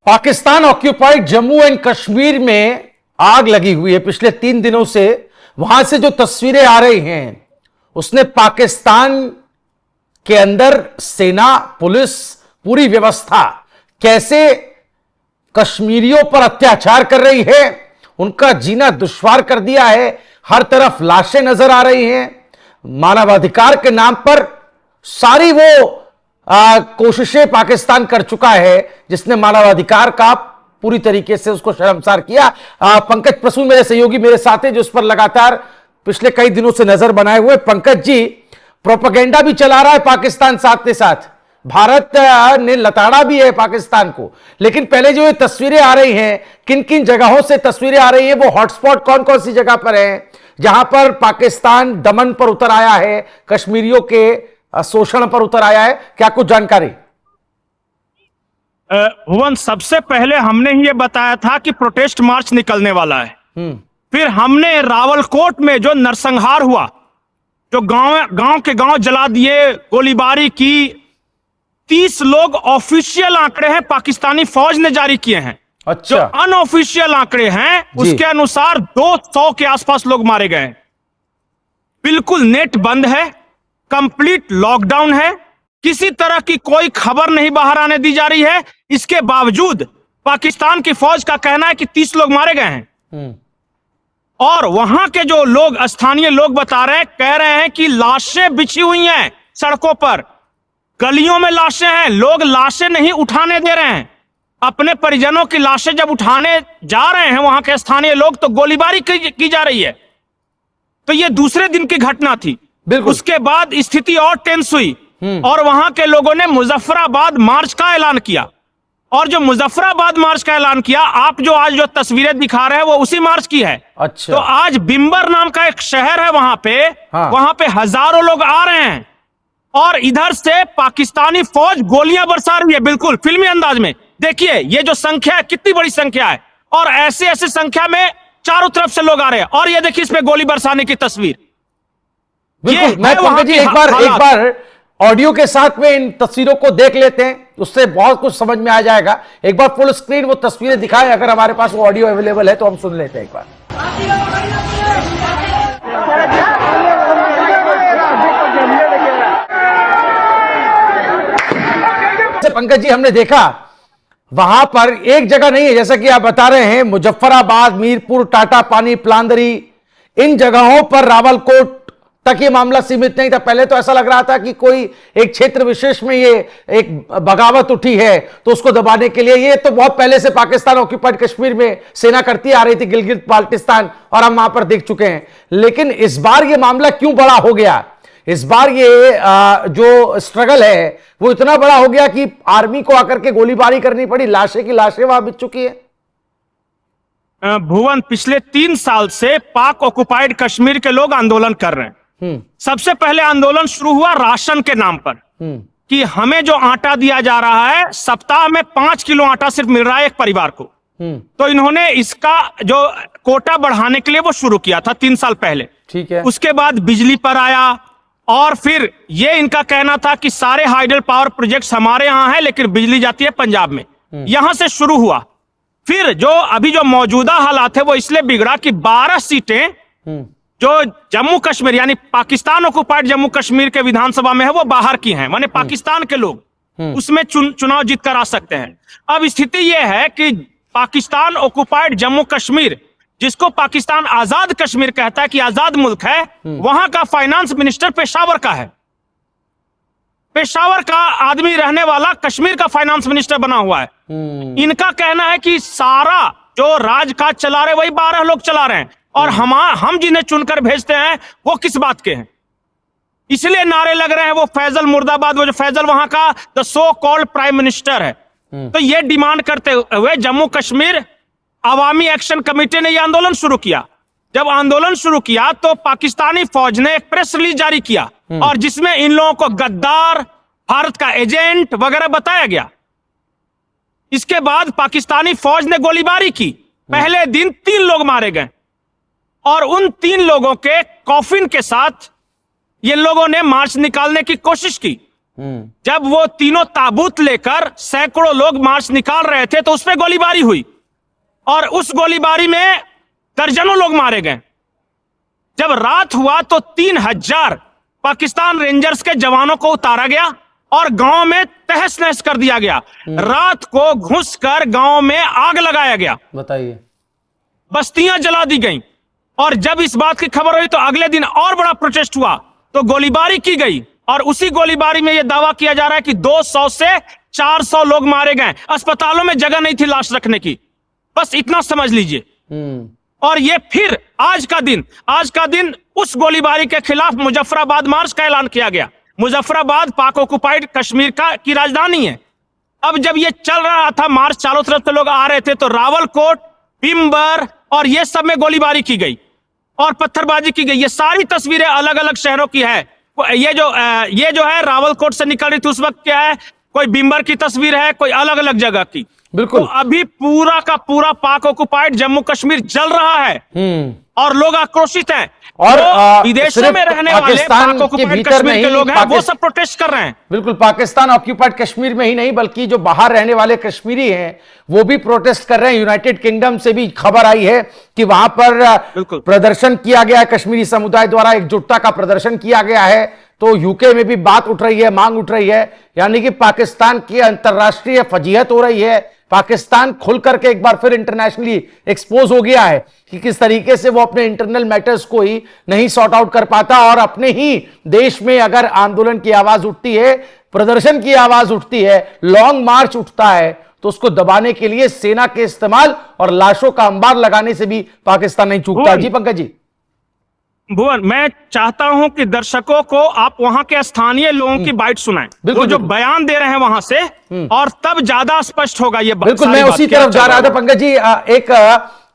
Pakistan occupied Jammu and Kashmir में आग लगी हुई है। पिछले 3 दिनों से वहां से जो तस्वीरें आ रही हैं उसने पाकिस्तान के अंदर सेना, पुलिस, पूरी व्यवस्था कैसे कश्मीरियों पर अत्याचार कर रही है, उनका जीना दुश्वार कर दिया है। हर तरफ लाशें नजर आ रही हैं। मानवाधिकार के नाम पर सारी वो कोशिशें पाकिस्तान कर चुका है जिसने मानवाधिकार का पूरी तरीके से उसको शर्मसार किया। पंकज प्रसून मेरे सहयोगी मेरे साथ हैं जो इस पर लगातार पिछले कई दिनों से नजर बनाए हुए। पंकज जी, प्रोपेगेंडा भी चला रहा है पाकिस्तान, साथ के साथ भारत ने लताड़ा भी है पाकिस्तान को। लेकिन पहले जो ये तस्वीरें आ रही हैं, किन किन जगहों से तस्वीरें आ रही हैं, वो हॉटस्पॉट कौन कौन सी जगह पर है जहां पर पाकिस्तान दमन पर उतर आया है, कश्मीरियों के शोषण पर उतर आया है, क्या कुछ जानकारी? भुवन, सबसे पहले हमने ही ये बताया था कि प्रोटेस्ट मार्च निकलने वाला है। फिर हमने रावलकोट में जो नरसंहार हुआ, जो गांव के गांव जला दिए, गोलीबारी की, 30 लोग ऑफिशियल आंकड़े हैं पाकिस्तानी फौज ने जारी किए हैं। अच्छा। जो अनऑफिशियल आंकड़े हैं उसके अनुसार 200 के आसपास लोग मारे गए। बिल्कुल नेट बंद है, कंप्लीट लॉकडाउन है, किसी तरह की कोई खबर नहीं बाहर आने दी जा रही है। इसके बावजूद पाकिस्तान की फौज का कहना है कि 30 लोग मारे गए हैं। और वहां के जो लोग, स्थानीय लोग बता रहे हैं, कह रहे हैं कि लाशें बिछी हुई हैं सड़कों पर, गलियों में लाशें हैं, लोग लाशें नहीं उठाने दे रहे हैं। अपने परिजनों की लाशें जब उठाने जा रहे हैं वहां के स्थानीय लोग, तो गोलीबारी की जा रही है। तो ये दूसरे दिन की घटना थी। उसके बाद स्थिति और टेंस हुई और वहां के लोगों ने मुजफ्फराबाद मार्च का ऐलान किया। और जो मुजफ्फराबाद मार्च का ऐलान किया, आप जो आज जो तस्वीरें दिखा रहे हैं वो उसी मार्च की है। अच्छा। तो आज बिम्बर नाम का एक शहर है वहां पे, वहां पे हजारों लोग आ रहे हैं और इधर से पाकिस्तानी फौज गोलियां बरसा रही है, बिल्कुल फिल्मी अंदाज में। देखिए ये जो संख्या है कितनी बड़ी संख्या है, और ऐसे ऐसे संख्या में चारों तरफ से लोग आ रहे हैं। और ये देखिए इसमें गोली बरसाने की तस्वीर। बिल्कुल, मैं पंकज जी एक बार ऑडियो के साथ में इन तस्वीरों को देख लेते हैं, उससे बहुत कुछ समझ में आ जाएगा। एक बार फुल स्क्रीन वो तस्वीरें दिखाएं, अगर हमारे पास वो ऑडियो अवेलेबल है तो हम सुन लेते हैं एक बार। पंकज जी, हमने देखा वहां पर एक जगह नहीं है, जैसा कि आप बता रहे हैं, मुजफ्फराबाद, मीरपुर, टाटा पानी, प्लांदरी, इन जगहों पर, रावलकोट तक ये मामला सीमित नहीं था। पहले तो ऐसा लग रहा था कि कोई एक क्षेत्र विशेष में ये एक बगावत उठी है तो उसको दबाने के लिए। ये तो बहुत पहले से पाकिस्तान ऑक्यूपाइड कश्मीर में सेना करती आ रही थी, गिलगित बाल्टिस्तान, और हम वहां पर देख चुके हैं। लेकिन इस बार ये मामला क्यों बड़ा हो गया? इस बार ये जो स्ट्रगल है वो इतना बड़ा हो गया कि आर्मी को आकर के गोलीबारी करनी पड़ी, लाशें की लाशें वहां बिछ चुकी है। भुवन, पिछले 3 साल से पाक ऑक्युपाइड कश्मीर के लोग आंदोलन कर रहे हैं। सबसे पहले आंदोलन शुरू हुआ राशन के नाम पर, कि हमें जो आटा दिया जा रहा है, सप्ताह में 5 किलो आटा सिर्फ मिल रहा है एक परिवार को। तो इन्होंने इसका जो कोटा बढ़ाने के लिए वो शुरू किया था 3 साल पहले। ठीक है। उसके बाद बिजली पर आया, और फिर ये इनका कहना था कि सारे हाइडल पावर प्रोजेक्ट्स हमारे यहां हैं लेकिन बिजली जाती है पंजाब में। यहां से शुरू हुआ। फिर जो अभी जो मौजूदा हालात है वो इसलिए बिगड़ा कि 12 सीटें जो जम्मू कश्मीर यानी पाकिस्तान ऑक्युपाइड जम्मू कश्मीर के विधानसभा में है वो बाहर की हैं, माने पाकिस्तान के लोग उसमें चुनाव जीत कर आ सकते हैं। अब स्थिति यह है कि पाकिस्तान ऑक्युपाइड जम्मू कश्मीर, जिसको पाकिस्तान आजाद कश्मीर कहता है कि आजाद मुल्क है, वहां का फाइनेंस मिनिस्टर पेशावर का है। पेशावर का आदमी रहने वाला कश्मीर का फाइनेंस मिनिस्टर बना हुआ है। इनका कहना है कि सारा जो राजकाज चला रहे वही 12 लोग चला रहे हैं, और हम जिन्हें चुनकर भेजते हैं वो किस बात के हैं। इसलिए नारे लग रहे हैं वो फैजल मुर्दाबाद, वो जो फैजल वहां का the so called prime minister है। तो ये डिमांड करते हुए जम्मू कश्मीर अवामी एक्शन कमेटी ने यह आंदोलन शुरू किया। जब आंदोलन शुरू किया तो पाकिस्तानी फौज ने एक प्रेस रिलीज जारी किया, और जिसमें इन लोगों को गद्दार, भारत का एजेंट वगैरह बताया गया। इसके बाद पाकिस्तानी फौज ने गोलीबारी की। पहले दिन 3 लोग मारे गए, और उन 3 लोगों के कॉफिन के साथ ये लोगों ने मार्च निकालने की कोशिश की। जब वो तीनों ताबूत लेकर सैकड़ों लोग मार्च निकाल रहे थे तो उस पर गोलीबारी हुई और उस गोलीबारी में दर्जनों लोग मारे गए। जब रात हुआ तो 3000 पाकिस्तान रेंजर्स के जवानों को उतारा गया और गांव में तहस नहस कर दिया गया। रात को घुसकर गांव में आग लगाया गया, बताइए, बस्तियां जला दी गईं। और जब इस बात की खबर हुई तो अगले दिन और बड़ा प्रोटेस्ट हुआ तो गोलीबारी की गई और उसी गोलीबारी में यह दावा किया जा रहा है कि 200 से 400 लोग मारे गए। अस्पतालों में जगह नहीं थी लाश रखने की, बस इतना समझ लीजिए। और ये फिर आज का दिन उस गोलीबारी के खिलाफ मुजफ्फराबाद मार्च का ऐलान किया गया। मुजफ्फराबाद पाक ऑक्युपाइड कश्मीर की राजधानी है। अब जब ये चल रहा था मार्च, चारों तरफ से लोग आ रहे थे तो रावलकोट, पिंबर और ये सब में गोलीबारी की गई और पत्थरबाजी की गई। ये सारी तस्वीरें अलग अलग शहरों की है। ये जो है रावलकोट से निकल रही थी उस वक्त क्या है, कोई बिंबर की तस्वीर है, कोई अलग अलग जगह की। बिल्कुल। तो अभी पूरा का पूरा पाक ऑक्युपाइड जम्मू कश्मीर जल रहा है और लोग आक्रोशित हैं। और विदेशों में रहने वाले पाक ऑक्युपाइड कश्मीर के लोग हैं वो सब प्रोटेस्ट कर रहे हैं। बिल्कुल, पाकिस्तान ऑक्युपाइड कश्मीर में ही नहीं बल्कि जो बाहर रहने वाले कश्मीरी हैं वो भी प्रोटेस्ट कर रहे हैं। यूनाइटेड किंगडम से भी खबर आई है कि वहां पर प्रदर्शन किया गया है, कश्मीरी समुदाय द्वारा एकजुटता का प्रदर्शन किया गया है। तो यूके में भी बात उठ रही है, मांग उठ रही है, यानी कि पाकिस्तान की अंतरराष्ट्रीय फजीहत हो रही है। पाकिस्तान खुल करके एक बार फिर इंटरनेशनली एक्सपोज हो गया है कि किस तरीके से वो अपने इंटरनल मैटर्स को ही नहीं सॉर्ट आउट कर पाता और अपने ही देश में अगर आंदोलन की आवाज उठती है, प्रदर्शन की आवाज उठती है, लॉन्ग मार्च उठता है तो उसको दबाने के लिए सेना के इस्तेमाल और लाशों का अंबार लगाने से भी पाकिस्तान नहीं चूकता। जी पंकज जी। भुवन, मैं चाहता हूं कि दर्शकों को आप वहां के स्थानीय लोगों की बाइट सुनाएं, वो जो बयान दे रहे हैं वहां से, और तब ज्यादा स्पष्ट होगा ये बात। बिल्कुल, मैं उसी तरफ जा रहा था पंकज जी। एक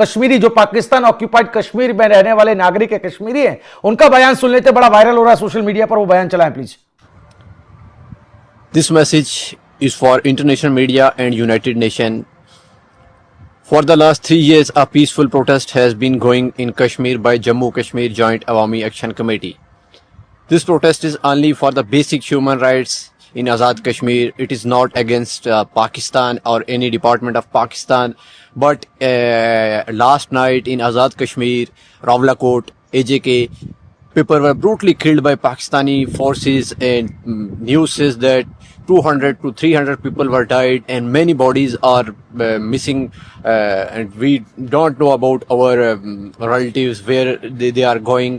कश्मीरी जो पाकिस्तान ऑक्युपाइड कश्मीर में रहने वाले नागरिक है, कश्मीरी हैं, उनका बयान सुन लेते, बड़ा वायरल हो रहा है सोशल मीडिया पर, वो बयान चलाएं please. This message is for international media and United nation. For the last 3 years, a peaceful protest has been going in Kashmir by Jammu Kashmir Joint Awami Action Committee. This protest is only for the basic human rights in Azad Kashmir. It is not against Pakistan or any department of Pakistan. But last night in Azad Kashmir, Rawalakot, AJK, people were brutally killed by Pakistani forces, and news says that 200 to 300 people were died and many bodies are missing, and we don't know about our relatives where they are going,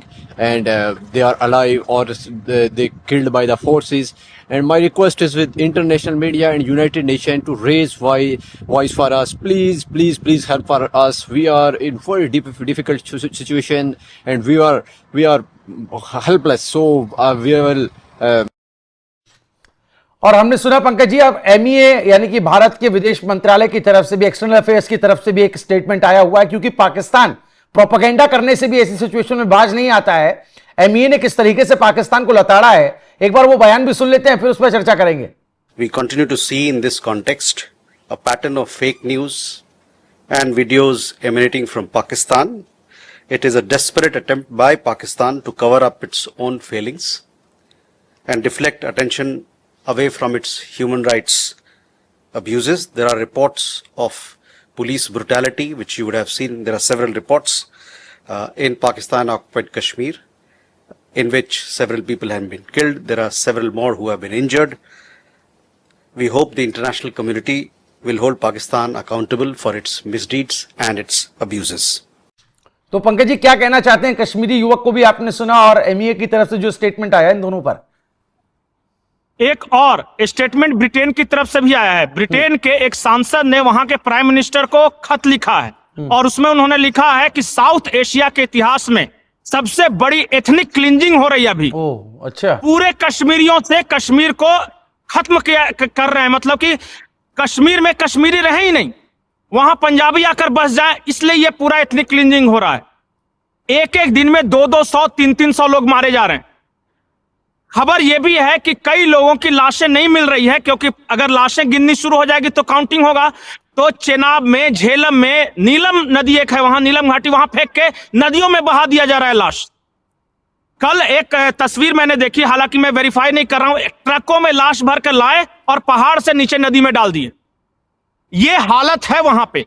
and they are alive or they killed by the forces. And my request is with international media and United Nations to raise voice for us. Please help for us. We are in very difficult situation and we are helpless. So we will और हमने सुना पंकज जी, अब MEA यानी कि भारत के विदेश मंत्रालय की तरफ से भी, एक्सटर्नल अफेयर्स की तरफ से भी एक स्टेटमेंट आया हुआ है, क्योंकि पाकिस्तान प्रोपेगेंडा करने से भी ऐसी सिचुएशन में बाज नहीं आता है। एमईए ने किस तरीके से पाकिस्तान को लताड़ा है, एक बार वो बयान भी सुन लेते हैं, फिर उस पर चर्चा करेंगे। We continue to see in this context a pattern of fake news and videos emanating from Pakistan. It is a desperate attempt by Pakistan to cover up its own failings and deflect attention away from its human rights abuses. There are reports of police brutality, which you would have seen. There are several reports in Pakistan occupied Kashmir, in which several people have been killed. There are several more who have been injured. We hope the international community will hold Pakistan accountable for its misdeeds and its abuses. तो पंकज जी क्या कहना चाहते हैं? कश्मीरी युवक को भी आपने सुना और एमईए की तरफ से जो स्टेटमेंट आया इन दोनों पर। एक और स्टेटमेंट ब्रिटेन की तरफ से भी आया है। ब्रिटेन के एक सांसद ने वहां के प्राइम मिनिस्टर को खत लिखा है और उसमें उन्होंने लिखा है कि साउथ एशिया के इतिहास में सबसे बड़ी एथनिक क्लींजिंग हो रही है अभी। अच्छा। पूरे कश्मीरियों से कश्मीर को खत्म कर रहे हैं, मतलब कि कश्मीर में कश्मीरी रहे ही नहीं, वहां पंजाबी आकर बस जाए, इसलिए यह पूरा एथनिक क्लींजिंग हो रहा है। एक एक दिन में 200-200, 300-300 लोग मारे जा रहे हैं। खबर यह भी है कि कई लोगों की लाशें नहीं मिल रही है, क्योंकि अगर लाशें गिननी शुरू हो जाएगी तो काउंटिंग होगा। तो चेनाब में, झेलम में, नीलम नदी एक है वहां, नीलम घाटी, वहां फेंक के नदियों में बहा दिया जा रहा है लाश। कल एक तस्वीर मैंने देखी, हालांकि मैं वेरीफाई नहीं कर रहा हूं, ट्रकों में लाश भर कर लाए और पहाड़ से नीचे नदी में डाल दिए। ये हालत है वहां पे।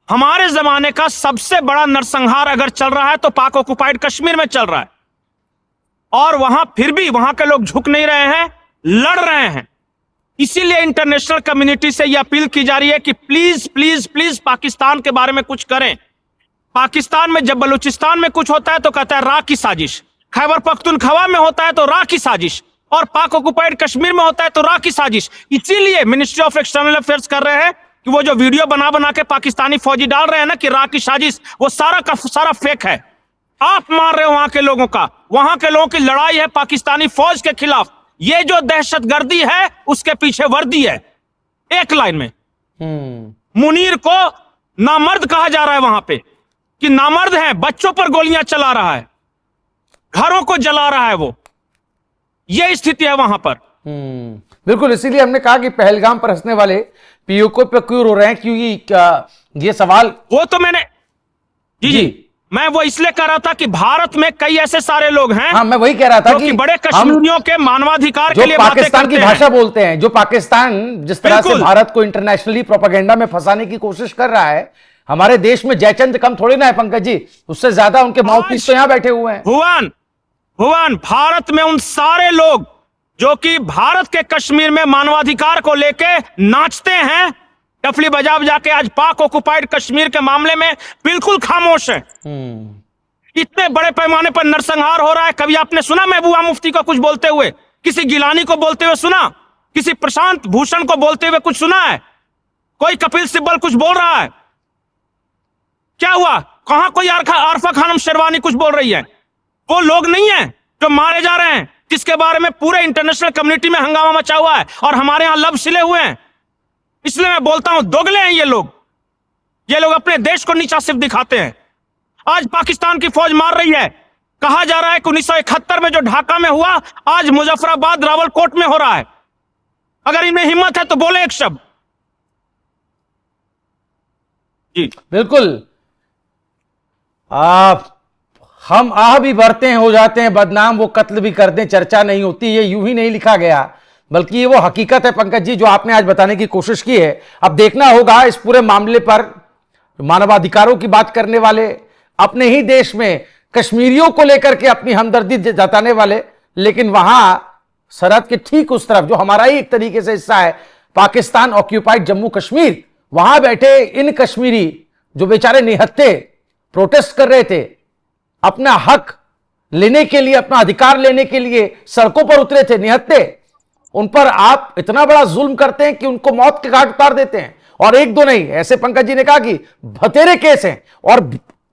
हमारे जमाने का सबसे बड़ा नरसंहार अगर चल रहा है तो पाक ऑक्युपाइड कश्मीर में चल रहा है, और वहां फिर भी वहां के लोग झुक नहीं रहे हैं, लड़ रहे हैं। इसीलिए इंटरनेशनल कम्युनिटी से यह अपील की जा रही है कि प्लीज प्लीज प्लीज पाकिस्तान के बारे में कुछ करें। पाकिस्तान में जब बलूचिस्तान में कुछ होता है तो कहता है रा की साजिश, खैबर पख्तूनख्वा में होता है तो रा की साजिश, और पाक ऑक्युपाइड कश्मीर में होता है तो रा की साजिश। इसीलिए मिनिस्ट्री ऑफ एक्सटर्नल अफेयर्स कर रहे हैं कि वो जो वीडियो बना बना के पाकिस्तानी फौजी डाल रहे हैं ना कि रा की साजिश, वो सारा का सारा फेक है। आप मार रहे हो वहां के लोगों का, वहां के लोगों की लड़ाई है पाकिस्तानी फौज के खिलाफ। ये जो दहशतगर्दी है उसके पीछे वर्दी है। एक लाइन में मुनीर को नामर्द कहा जा रहा है वहां पे, कि नामर्द है, बच्चों पर गोलियां चला रहा है, घरों को जला रहा है वो। ये स्थिति है वहां पर। बिल्कुल, इसीलिए हमने कहा कि पहलगाम पर हंसने वाले पीओके पे क्यों रो रहे हैं, क्योंकि ये सवाल वो तो मैंने जी मैं वो इसलिए कह रहा था कि भारत में कई ऐसे सारे लोग हैं, हाँ मैं वही कह रहा था कि बड़े कश्मीरियों के मानवाधिकार के लिए पाकिस्तान की भाषा बोलते हैं, जो पाकिस्तान जिस तरह से भारत को इंटरनेशनली प्रोपेगेंडा में फंसाने की कोशिश कर रहा है। हमारे देश में जयचंद कम थोड़ी ना है पंकज जी, उससे ज्यादा उनके माउथपीस तो यहां बैठे हुए हैं। भुवन, भारत में उन सारे लोग जो कि भारत के कश्मीर में मानवाधिकार को लेके नाचते हैं, डफली बजा बजा के आज पाक ऑक्युपाइड कश्मीर के मामले में बिल्कुल खामोश है। इतने बड़े पैमाने पर नरसंहार हो रहा है। कभी आपने सुना महबूबा मुफ्ती को कुछ बोलते हुए, किसी गिलानी को बोलते हुए सुना, किसी प्रशांत भूषण को बोलते हुए कुछ सुना है? कोई कपिल सिब्बल कुछ बोल रहा है? क्या हुआ? कहां कोई आरफा खानम शेरवानी कुछ बोल रही है? वो लोग नहीं है जो मारे जा रहे हैं, जिसके बारे में पूरे इंटरनेशनल कम्युनिटी में हंगामा मचा हुआ है और हमारे यहां लब सिले हुए हैं। इसलिए मैं बोलता हूं दोगले हैं ये लोग अपने देश को नीचा सिर्फ दिखाते हैं। आज पाकिस्तान की फौज मार रही है। कहा जा रहा है कि 1971 में जो ढाका में हुआ, आज मुजफ्फराबाद रावलकोट में हो रहा है। अगर इनमें हिम्मत है तो बोले एक शब्द। जी बिल्कुल, हम आह भी भरते हैं, हो जाते हैं बदनाम, वो कत्ल भी कर दें, चर्चा नहीं होती। ये यूं ही नहीं लिखा गया, बल्कि ये वो हकीकत है पंकज जी जो आपने आज बताने की कोशिश की है। अब देखना होगा इस पूरे मामले पर मानवाधिकारों की बात करने वाले, अपने ही देश में कश्मीरियों को लेकर के अपनी हमदर्दी जताने वाले, लेकिन वहां सरहद के ठीक उस तरफ जो हमारा ही एक तरीके से हिस्सा है, पाकिस्तान ऑक्यूपाइड जम्मू कश्मीर, वहां बैठे इन कश्मीरी जो बेचारे निहत्थे प्रोटेस्ट कर रहे थे, अपना हक लेने के लिए, अपना अधिकार लेने के लिए सड़कों पर उतरे थे निहत्थे, उन पर आप इतना बड़ा जुल्म करते हैं कि उनको मौत के घाट उतार देते हैं। और एक दो नहीं, ऐसे पंकज जी ने कहा कि बतेरे केस हैं और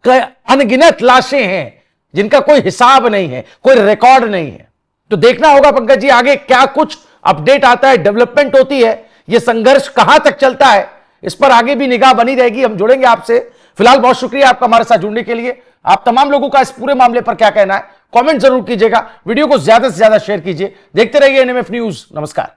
अनगिनत लाशें हैं जिनका कोई हिसाब नहीं है, कोई रिकॉर्ड नहीं है। तो देखना होगा पंकज जी आगे क्या कुछ अपडेट आता है, डेवलपमेंट होती है, ये संघर्ष कहां तक चलता है, इस पर आगे भी निगाह बनी रहेगी। हम जुड़ेंगे आपसे। फिलहाल बहुत शुक्रिया आपका हमारे साथ जुड़ने के लिए। आप तमाम लोगों का इस पूरे मामले पर क्या कहना है कमेंट जरूर कीजिएगा, वीडियो को ज्यादा से ज्यादा शेयर कीजिए। देखते रहिए एनएमएफ न्यूज। नमस्कार।